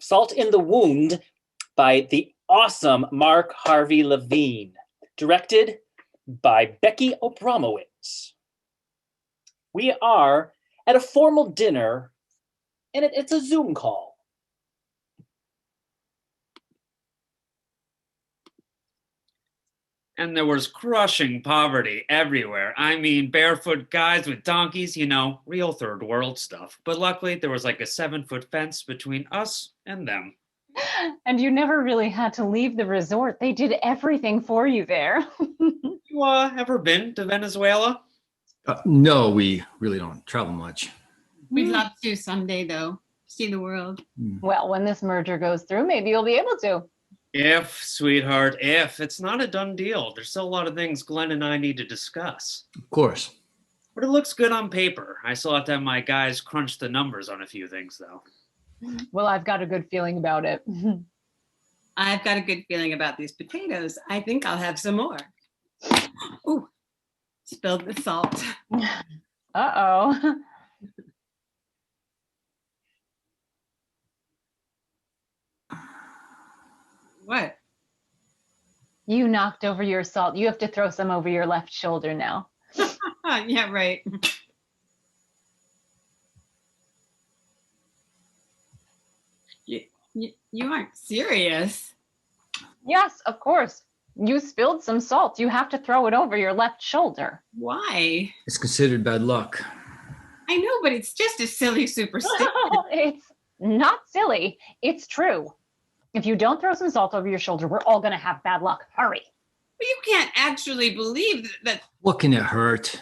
Salt in the Wound by the awesome Mark Harvey Levine, directed by Becky Abramowitz. We are at a formal dinner, and it's a Zoom call. And there was crushing poverty everywhere. I mean, barefoot guys with donkeys, real third world stuff. But luckily, there was like a 7-foot fence between us and them. And you never really had to leave the resort. They did everything for you there. You ever been to Venezuela? No, we really don't travel much. We'd love to someday, though. See the world. Well, when this merger goes through, maybe you'll be able to. If, sweetheart, if. It's not a done deal. There's still a lot of things Glenn and I need to discuss. Of course. But it looks good on paper. I still have to have my guys crunch the numbers on a few things, though. Well, I've got a good feeling about it. I've got a good feeling about these potatoes. I think I'll have some more. Ooh, spilled the salt. Uh-oh. What? You knocked over your salt. You have to throw some over your left shoulder now. Yeah, right. You aren't serious. Yes, of course. You spilled some salt. You have to throw it over your left shoulder. Why? It's considered bad luck. I know, but it's just a silly superstition. It's not silly. It's true. If you don't throw some salt over your shoulder, we're all going to have bad luck. Hurry. But you can't actually believe that. What can it hurt?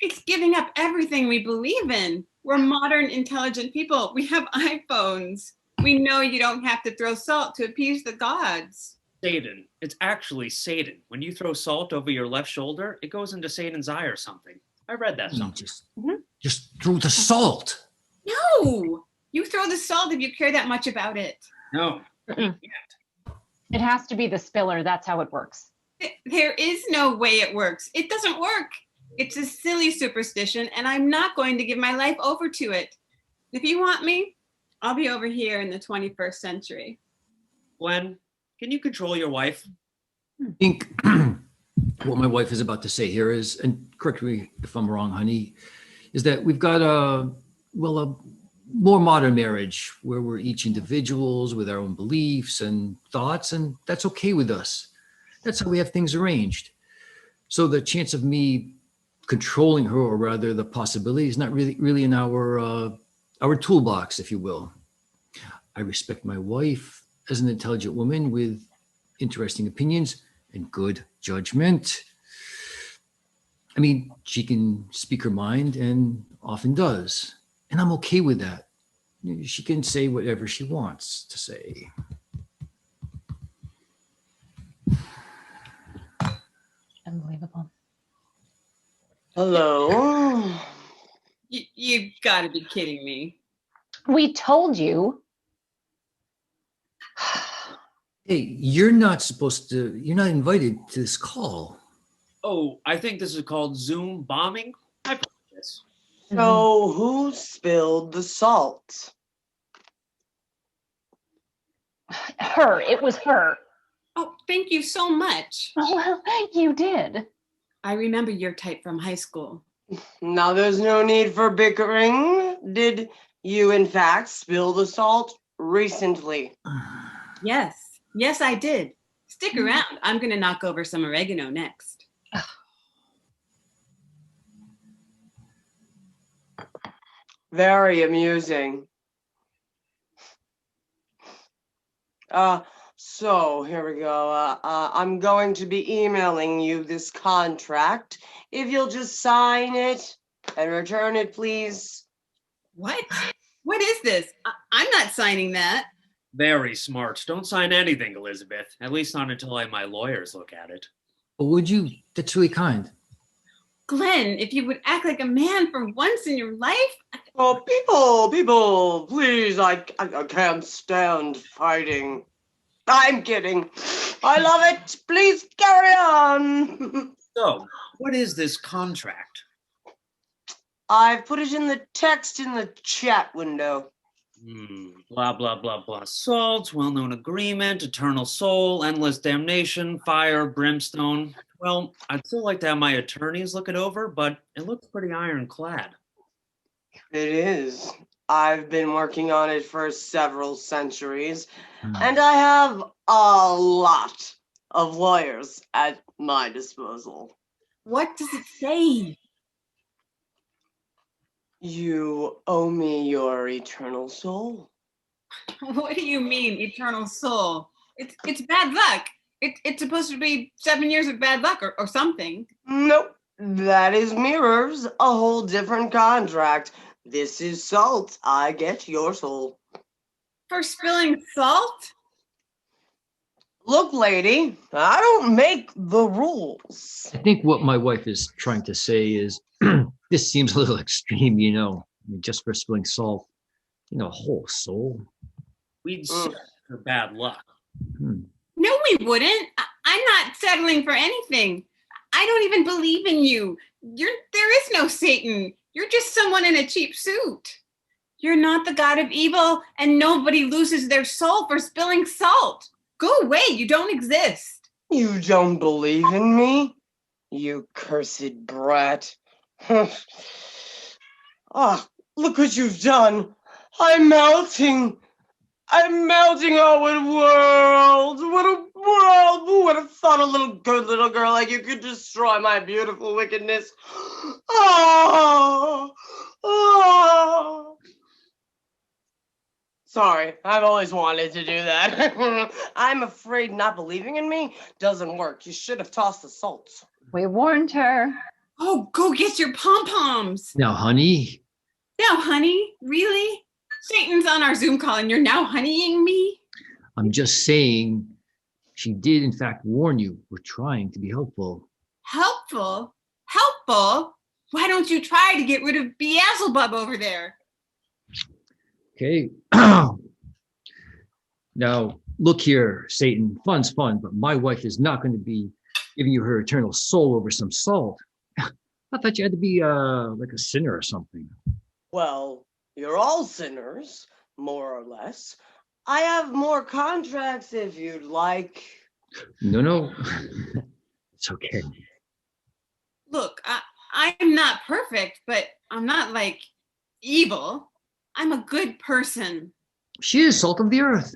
It's giving up everything we believe in. We're modern, intelligent people. We have iPhones. We know you don't have to throw salt to appease the gods. Satan. It's actually Satan. When you throw salt over your left shoulder, it goes into Satan's eye or something. I read that somewhere. Just throw the salt. No! You throw the salt if you care that much about it. No. It has to be the spiller. That's how it works. There is no way it works. It doesn't work. It's a silly superstition, and I'm not going to give my life over to it. If you want me, I'll be over here in the 21st century. Glenn, can you control your wife? I think what my wife is about to say here is, and correct me if I'm wrong, honey, is that we've got a more modern marriage where we're each individuals with our own beliefs and thoughts, and that's okay with us. That's how we have things arranged. So the chance of me controlling her, or rather the possibility, is not really in our toolbox, if you will. I respect my wife as an intelligent woman with interesting opinions and good judgment. I mean, she can speak her mind and often does. And I'm okay with that. She can say whatever she wants to say. Unbelievable. Hello. You've got to be kidding me. We told you. Hey, you're not invited to this call. Oh, I think this is called Zoom bombing. I promise. So who spilled the salt? Her. It was her. Oh, thank you so much. Well, you did. I remember your type from high school. Now there's no need for bickering. Did you in fact spill the salt recently? Yes, I did. Stick around. I'm going to knock over some oregano next. Very amusing. So here we go. I'm going to be emailing you this contract. If you'll just sign it and return it, please. What? What is this? I'm not signing that. Very smart. Don't sign anything, Elizabeth. At least not until my lawyers look at it. But would you? That's really kind. Glenn, if you would act like a man for once in your life. Oh, people, please, I can't stand fighting. I'm kidding. I love it. Please carry on. So, what is this contract? I've put it in the text in the chat window. Blah, blah, blah, blah. Salt, well-known agreement, eternal soul, endless damnation, fire, brimstone. Well, I'd still like to have my attorneys look it over, but it looks pretty ironclad. It is. I've been working on it for several centuries, and I have a lot of lawyers at my disposal. What does it say? You owe me your eternal soul. What do you mean, eternal soul? It's bad luck. It's supposed to be 7 years of bad luck or something. Nope. That is mirrors, a whole different contract. This is salt. I get your soul. For spilling salt? Look, lady, I don't make the rules. I think what my wife is trying to say is this seems a little extreme, you know, just for spilling salt, you know, a whole soul. We'd sue for bad luck. No, we wouldn't. I'm not settling for anything. I don't even believe in you. There is no Satan. You're just someone in a cheap suit. You're not the god of evil, and nobody loses their soul for spilling salt. Go away. You don't exist. You don't believe in me? You cursed brat. Ah, look what you've done. I'm melting. I'm melting. Oh, what a world. What a world. Who would have thought a good little girl like you could destroy my beautiful wickedness? Oh, oh. Sorry, I've always wanted to do that. I'm afraid not believing in me doesn't work. You should have tossed the salt. We warned her. Oh, go get your pom-poms. Now, honey. Now, honey, really? Satan's on our Zoom call and you're now honeying me? I'm just saying she did, in fact, warn you. We're trying to be helpful. Helpful? Helpful? Why don't you try to get rid of Beelzebub over there? Okay. Now, look here, Satan. Fun's fun, but my wife is not going to be giving you her eternal soul over some salt. I thought you had to be like a sinner or something. Well, you're all sinners, more or less. I have more contracts if you'd like. No. It's okay. Look, I'm not perfect, but I'm not like evil. I'm a good person. She is salt of the earth.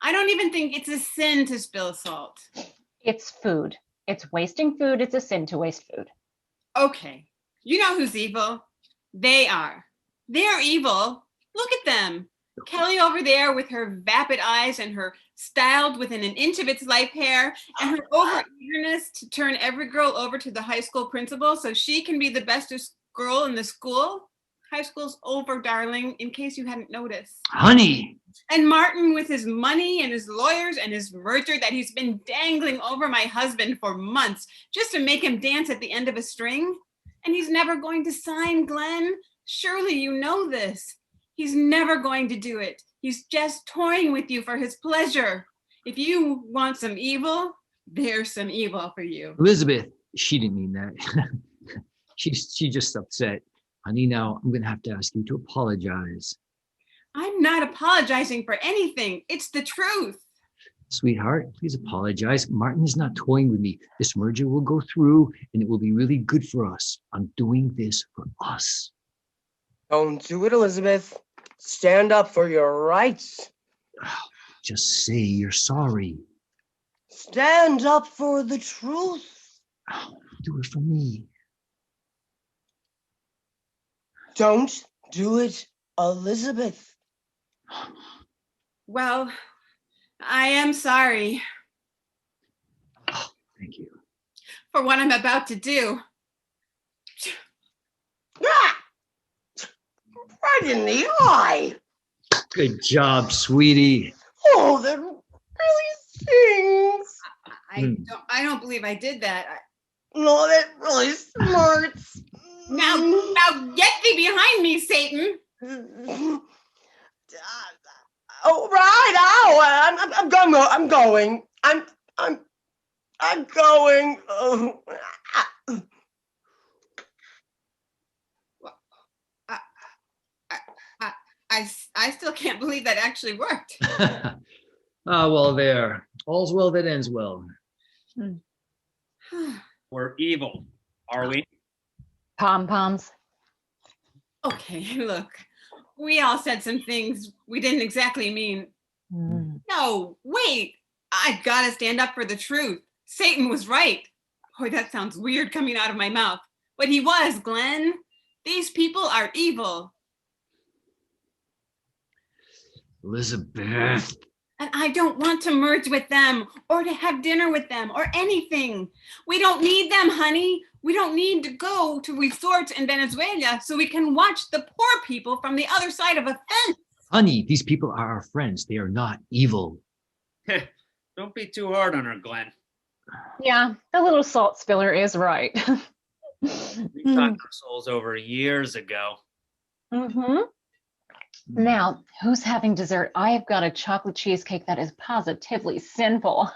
I don't even think it's a sin to spill salt. It's food. It's wasting food. It's a sin to waste food. Okay, you know who's evil? They are. They're evil. Look at them. Kelly over there with her vapid eyes and her styled within an inch of its life hair and her over-eagerness to turn every girl over to the high school principal so she can be the bestest girl in the school. High school's over, darling, in case you hadn't noticed. Honey. And Martin with his money and his lawyers and his merger that he's been dangling over my husband for months just to make him dance at the end of a string. And he's never going to sign, Glenn. Surely you know this. He's never going to do it. He's just toying with you for his pleasure. If you want some evil, there's some evil for you. Elizabeth, she didn't mean that. She's just upset. Honey, now I'm going to have to ask you to apologize. I'm not apologizing for anything. It's the truth. Sweetheart, please apologize. Martin is not toying with me. This merger will go through and it will be really good for us. I'm doing this for us. Don't do it, Elizabeth. Stand up for your rights. Just say you're sorry. Stand up for the truth. Do it for me. Don't do it, Elizabeth. Well, I am sorry Thank you. for what I'm about to do. Ah! Right in the eye. Good job, sweetie. Oh, that really stings. I don't believe I did that. No, that really smarts. Now get thee behind me, Satan. Oh, right. Ow. I'm going. I'm going. Oh. I still can't believe that actually worked. Well, there. All's well that ends well. We're evil, are we? Pom-poms. Okay, look, we all said some things we didn't exactly mean. No, wait, I've got to stand up for the truth. Satan was right. Boy, that sounds weird coming out of my mouth. But he was, Glenn. These people are evil. Elizabeth. And I don't want to merge with them or to have dinner with them or anything. We don't need them, honey. We don't need to go to resorts in Venezuela so we can watch the poor people from the other side of a fence. Honey, these people are our friends. They are not evil. Don't be too hard on her, Glenn. Yeah, the little salt spiller is right. We talked our souls over years ago. Now, who's having dessert? I have got a chocolate cheesecake that is positively sinful.